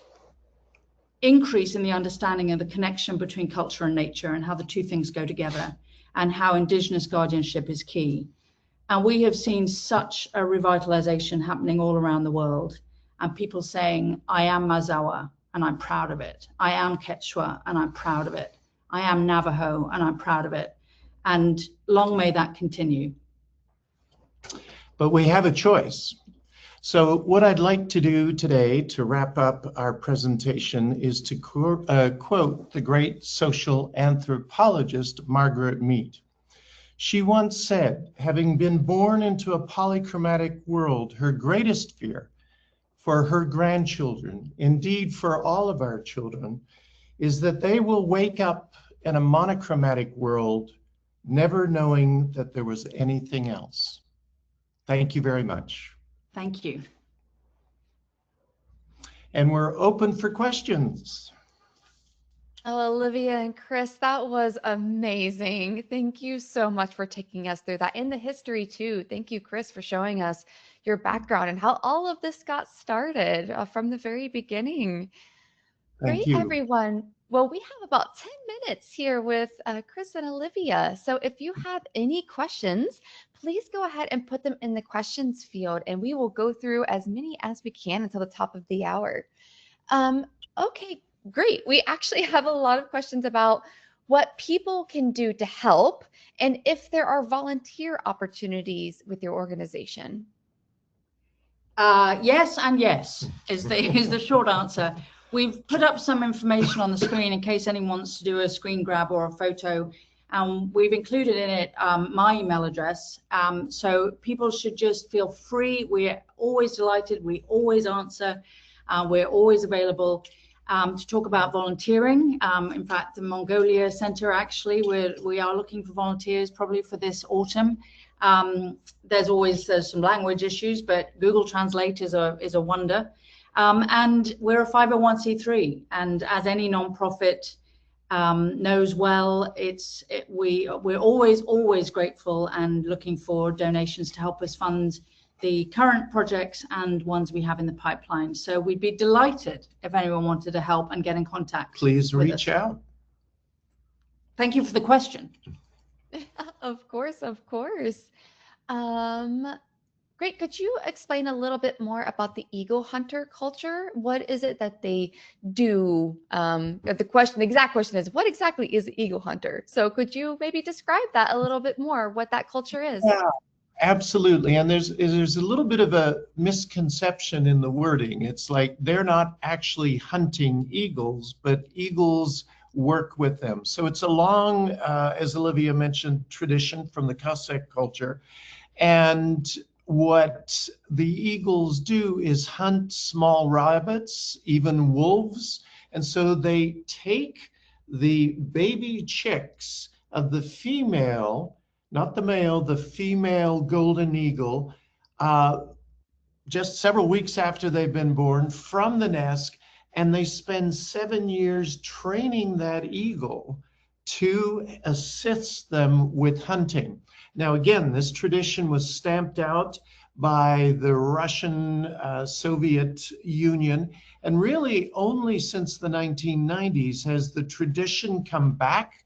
increase in the understanding of the connection between culture and nature and how the two things go together, and how Indigenous guardianship is key. And we have seen such a revitalization happening all around the world, and people saying, I am Mazawa and I'm proud of it. I am Quechua and I'm proud of it. I am Navajo and I'm proud of it. And long may that continue. But we have a choice. So what I'd like to do today to wrap up our presentation is to quote the great social anthropologist Margaret Mead. She once said, having been born into a polychromatic world, her greatest fear for her grandchildren, indeed for all of our children, is that they will wake up in a monochromatic world, never knowing that there was anything else. Thank you very much. Thank you. And we're open for questions. Oh, Olivia and Chris, that was amazing. Thank you so much for taking us through that, in the history too. Thank you, Chris, for showing us your background and how all of this got started from the very beginning. Thank Great, you. everyone. Well, we have about 10 minutes here with Chris and Olivia. So if you have any questions, please go ahead and put them in the questions field, and we will go through as many as we can until the top of the hour. Okay, great. We actually have a lot of questions about what people can do to help and if there are volunteer opportunities with your organization. Yes and yes is the short answer. We've put up some information on the screen in case anyone wants to do a screen grab or a photo. We've included in it my email address. So people should just feel free. We're always delighted. We always answer. We're always available to talk about volunteering. In fact, the Mongolia Center, actually, we are looking for volunteers probably for this autumn. There's some language issues, but Google Translate is a wonder. And we're a 501c3, and as any nonprofit knows well, we're always grateful and looking for donations to help us fund the current projects and ones we have in the pipeline. So we'd be delighted if anyone wanted to help and get in contact. Please reach out. Thank you for the question. Of course, of course. Great. Could you explain a little bit more about the eagle hunter culture? What is it that they do? The exact question is, what exactly is the eagle hunter? So could you maybe describe that a little bit more, what that culture is? Yeah, absolutely. And there's a little bit of a misconception in the wording. It's like they're not actually hunting eagles, but eagles work with them. So it's a long, as Olivia mentioned, tradition from the Cossack culture. And what the eagles do is hunt small rabbits, even wolves. And so they take the baby chicks of the female, not the male, the female golden eagle, just several weeks after they've been born from the nest, and they spend 7 years training that eagle to assist them with hunting. Now, again, this tradition was stamped out by the Russian Soviet Union, and really only since the 1990s has the tradition come back.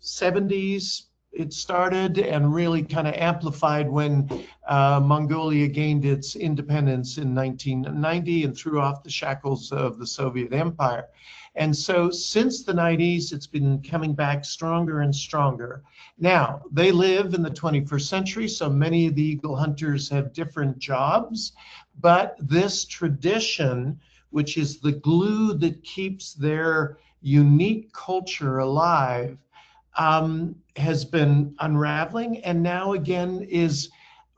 70s it started, and really kind of amplified when Mongolia gained its independence in 1990 and threw off the shackles of the Soviet Empire. And so since the 90s, it's been coming back stronger and stronger. Now, they live in the 21st century, so many of the eagle hunters have different jobs, but this tradition, which is the glue that keeps their unique culture alive, has been unraveling and now again is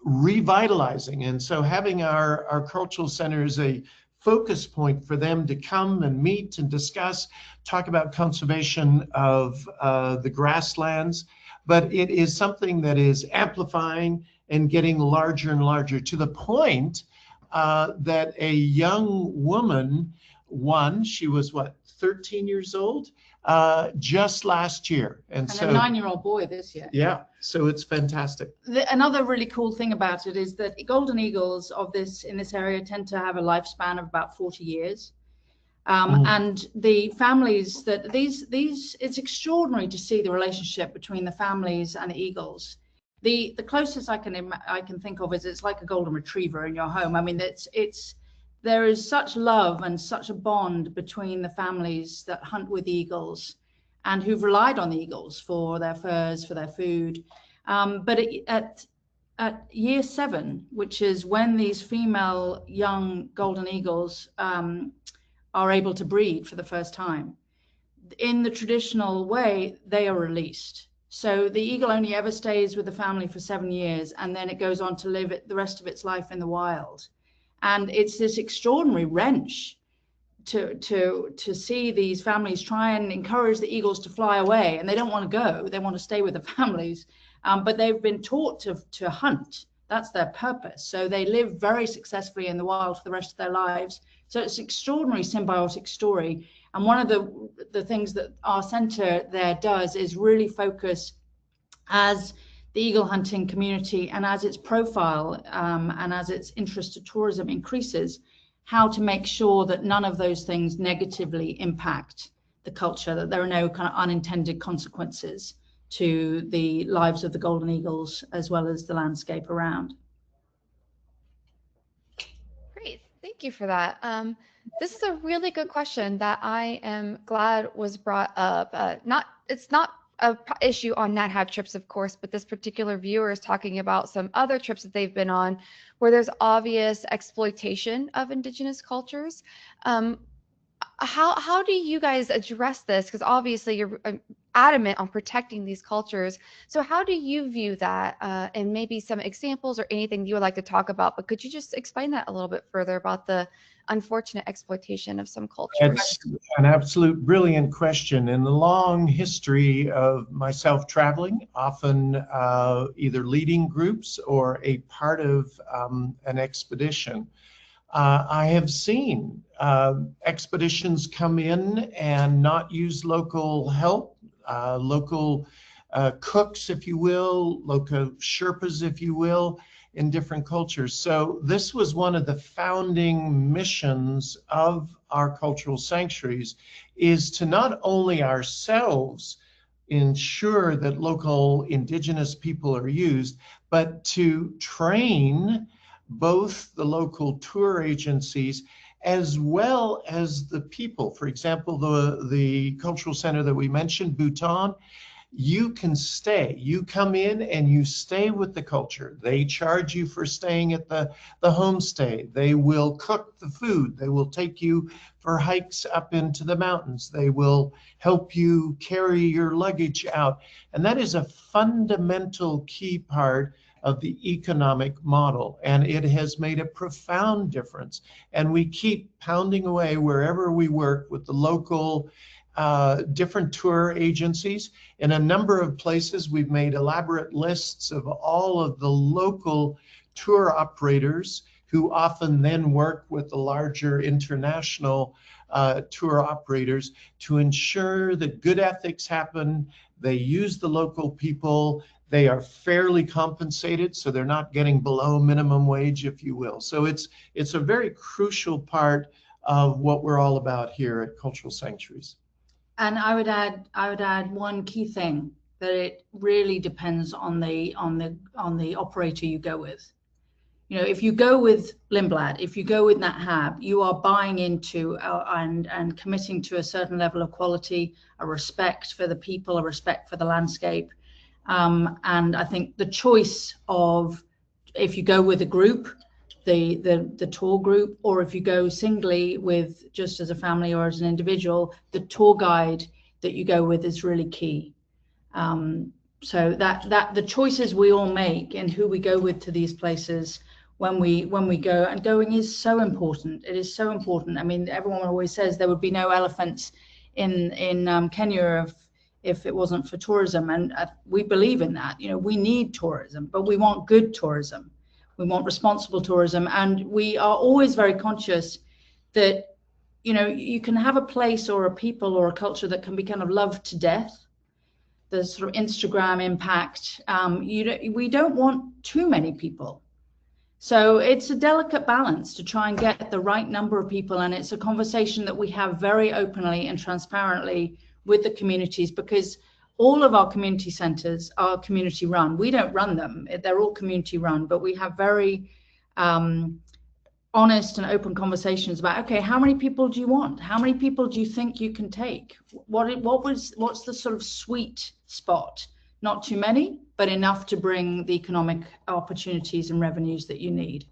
revitalizing. And so having our cultural center is a focus point for them to come and meet and discuss, talk about conservation of the grasslands. But it is something that is amplifying and getting larger and larger, to the point that a young woman one. She was, what, 13 years old just last year. And so a 9-year-old boy this year. Yeah, so it's fantastic. Another really cool thing about it is that golden eagles in this area tend to have a lifespan of about 40 years. And the families that it's extraordinary to see the relationship between the families and the eagles. The closest I can think of is it's like a golden retriever in your home. I mean, there is such love and such a bond between the families that hunt with eagles and who've relied on the eagles for their furs, for their food. But at year 7, which is when these female young golden eagles are able to breed for the first time, in the traditional way, they are released. So the eagle only ever stays with the family for 7 years, and then it goes on to live the rest of its life in the wild. And it's this extraordinary wrench to see these families try and encourage the eagles to fly away, and they don't want to go. They want to stay with the families, but they've been taught to hunt. That's their purpose. So they live very successfully in the wild for the rest of their lives. So it's an extraordinary symbiotic story. And one of the things that our center there does is really focus, as the eagle hunting community and as its profile and as its interest to tourism increases, how to make sure that none of those things negatively impact the culture, that there are no kind of unintended consequences to the lives of the golden eagles as well as the landscape around. Great, thank you for that. This is a really good question that I am glad was brought up. It's not an issue on Nat Hab trips, of course, but this particular viewer is talking about some other trips that they've been on where there's obvious exploitation of Indigenous cultures. How do you guys address this? Because obviously you're adamant on protecting these cultures. So how do you view that? And maybe some examples or anything you would like to talk about, but could you just explain that a little bit further about the unfortunate exploitation of some cultures? It's an absolute brilliant question. In the long history of myself traveling, often either leading groups or a part of an expedition, I have seen expeditions come in and not use local help, local cooks, if you will, local Sherpas, if you will, in different cultures. So this was one of the founding missions of our cultural sanctuaries, is to not only ourselves ensure that local Indigenous people are used, but to train both the local tour agencies as well as the people. For example, the cultural center that we mentioned, Bhutan, you can stay. You come in and you stay with the culture. They charge you for staying at the homestay. They will cook the food. They will take you for hikes up into the mountains. They will help you carry your luggage out. And that is a fundamental key part of the economic model, and it has made a profound difference. And we keep pounding away wherever we work with the local different tour agencies. In a number of places, we've made elaborate lists of all of the local tour operators who often then work with the larger international tour operators to ensure that good ethics happen. They use the local people. They are fairly compensated, so they're not getting below minimum wage, if you will. So it's a very crucial part of what we're all about here at Cultural Sanctuaries. And I would add one key thing, that it really depends on the operator you go with. You know, if you go with Lindblad, if you go with Nat Hab, you are buying into and committing to a certain level of quality, a respect for the people, a respect for the landscape. And I think the choice of, if you go with a group, the tour group, or if you go singly with just as a family or as an individual, the tour guide that you go with is really key. So that the choices we all make and who we go with to these places when we go, and going is so important. It is so important. I mean, everyone always says there would be no elephants in Kenya if it wasn't for tourism, and we believe in that. You know, we need tourism, but we want good tourism. We want responsible tourism, and we are always very conscious that, you know, you can have a place or a people or a culture that can be kind of loved to death. The sort of Instagram impact. We don't want too many people. So it's a delicate balance to try and get the right number of people. And it's a conversation that we have very openly and transparently with the communities, because all of our community centers are community run. We don't run them. They're all community run, but we have very honest and open conversations about, okay, how many people do you want? How many people do you think you can take? What's the sort of sweet spot? Not too many, but enough to bring the economic opportunities and revenues that you need.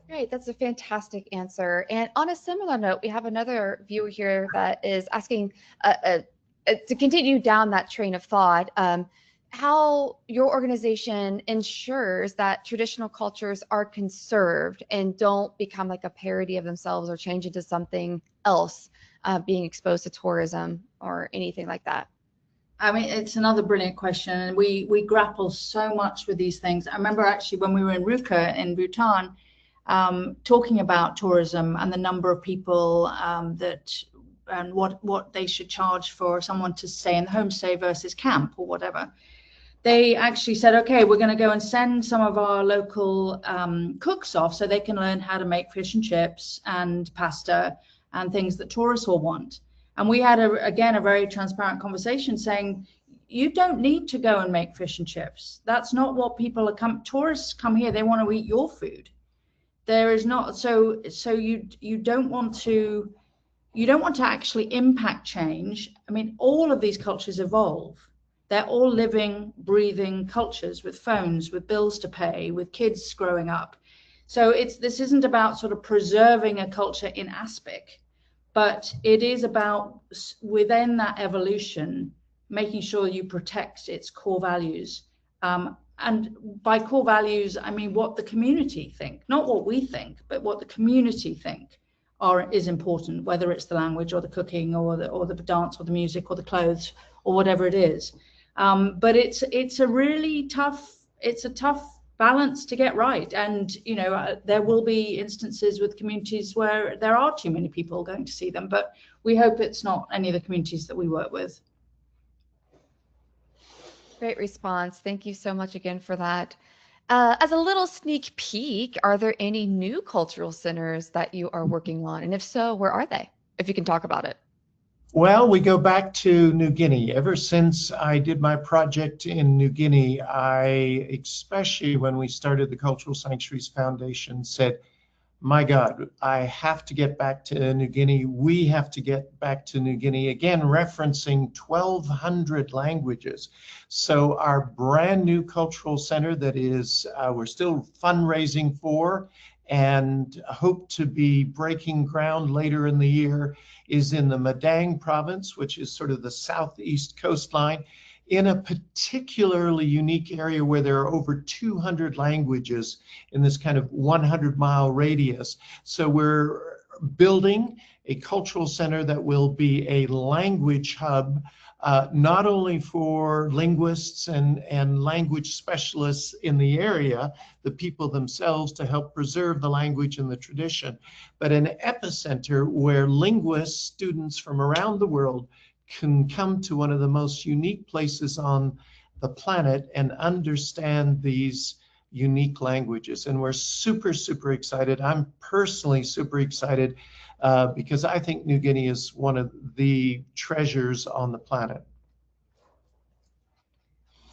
Great, that's a fantastic answer. And on a similar note, we have another viewer here that is asking to continue down that train of thought, how your organization ensures that traditional cultures are conserved and don't become like a parody of themselves or change into something else, being exposed to tourism or anything like that. I mean, it's another brilliant question, and we grapple so much with these things. I remember actually when we were in Ruka in Bhutan, talking about tourism and the number of people and what they should charge for someone to stay in the homestay versus camp or whatever. They actually said, okay, we're going to go and send some of our local cooks off so they can learn how to make fish and chips and pasta and things that tourists will want. And we had, again, a very transparent conversation saying, you don't need to go and make fish and chips. That's not what people are tourists come here, they want to eat your food. There is not, so you don't want to actually impact change. I mean, all of these cultures evolve. They're all living, breathing cultures with phones, with bills to pay, with kids growing up. So this isn't about sort of preserving a culture in aspic, but it is about within that evolution, making sure you protect its core values. And by core values, I mean what the community think, not what we think, but what the community think is important, whether it's the language or the cooking or the dance or the music or the clothes or whatever it is. But it's a really tough balance to get right. And, you know, there will be instances with communities where there are too many people going to see them, but we hope it's not any of the communities that we work with. Great response. Thank you so much again for that. As a little sneak peek, are there any new cultural centers that you are working on? And if so, where are they? If you can talk about it. Well, we go back to New Guinea. Ever since I did my project in New Guinea, especially when we started the Cultural Sanctuaries Foundation, said, my God, I have to get back to New Guinea. We have to get back to New Guinea, again, referencing 1,200 languages. So our brand new cultural center that is, we're still fundraising for and hope to be breaking ground later in the year, is in the Madang province, which is sort of the southeast coastline, in a particularly unique area where there are over 200 languages in this kind of 100-mile radius. So we're building a cultural center that will be a language hub, not only for linguists and language specialists in the area, the people themselves, to help preserve the language and the tradition, but an epicenter where linguists, students from around the world, can come to one of the most unique places on the planet and understand these unique languages. And we're super, super excited. I'm personally super excited because I think New Guinea is one of the treasures on the planet.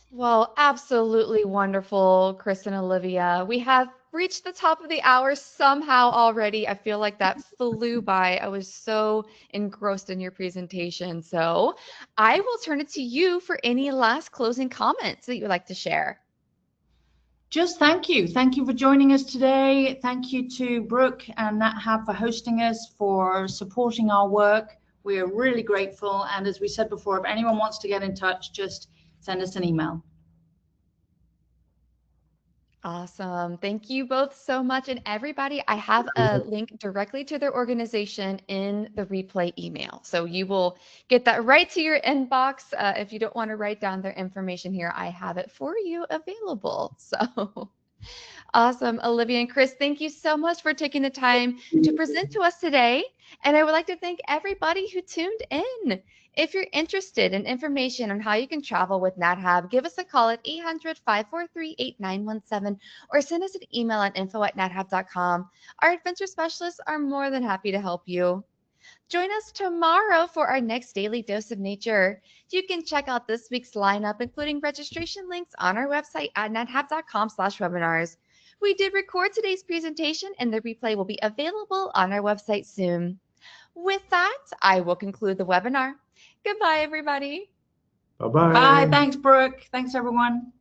Well, absolutely wonderful, Chris and Olivia. We have reached the top of the hour somehow already. I feel like that flew by. I was so engrossed in your presentation. So I will turn it to you for any last closing comments that you would like to share. Just thank you. Thank you for joining us today. Thank you to Brooke and Nat Hab for hosting us, for supporting our work. We are really grateful. And as we said before, if anyone wants to get in touch, just send us an email. Awesome. Thank you both so much. And everybody, I have a link directly to their organization in the replay email. So you will get that right to your inbox. If you don't want to write down their information here, I have it for you available. So Awesome. Olivia and Chris, thank you so much for taking the time to present to us today. And I would like to thank everybody who tuned in. If you're interested in information on how you can travel with Nat Hab, give us a call at 800-543-8917 or send us an email at info@nathab.com. Our adventure specialists are more than happy to help you. Join us tomorrow for our next daily dose of nature. You can check out this week's lineup, including registration links on our website at nathab.com/webinars. We did record today's presentation and the replay will be available on our website soon. With that, I will conclude the webinar. Goodbye, everybody. Bye-bye. Bye. Thanks, Brooke. Thanks, everyone.